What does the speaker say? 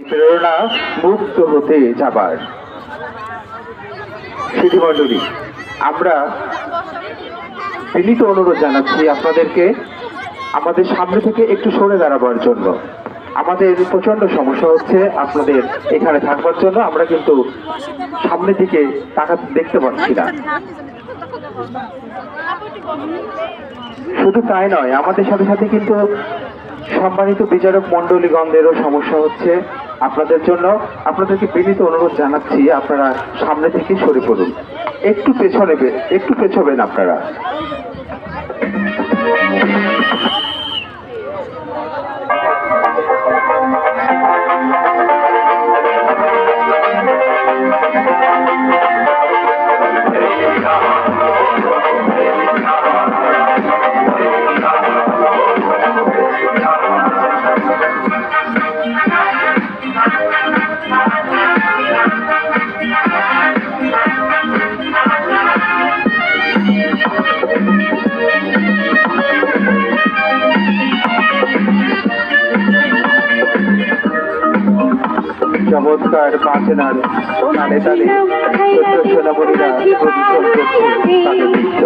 প্রেরণা মুক্ত হতে যাবার। সুধীমণ্ডলী, আমরা বিনীত অনুরোধ জানাচ্ছি আপনাদেরকে আমাদের সামনে থেকে একটু সরে দাঁড়াবার জন্য। আমাদের প্রচন্ড সমস্যা হচ্ছে আপনাদের এখানে থাকবার জন্য। আমরা কিন্তু সামনে থেকে দেখতে পাচ্ছি না। শুধু তাই নয়, আমাদের সাথে সাথে কিন্তু সম্মানিত বিচারক মন্ডলীগণদেরও সমস্যা হচ্ছে আপনাদের জন্য। আপনাদেরকে বিনীত অনুরোধ জানাচ্ছি আপনারা সামনে থেকে সরে পড়ুন, একটু পেছবেন আপনারা। চমৎকার বাজনার তালে তালে ছোট্ট সোনামণিরা প্রদর্শন করছে তাদের নৃত্য।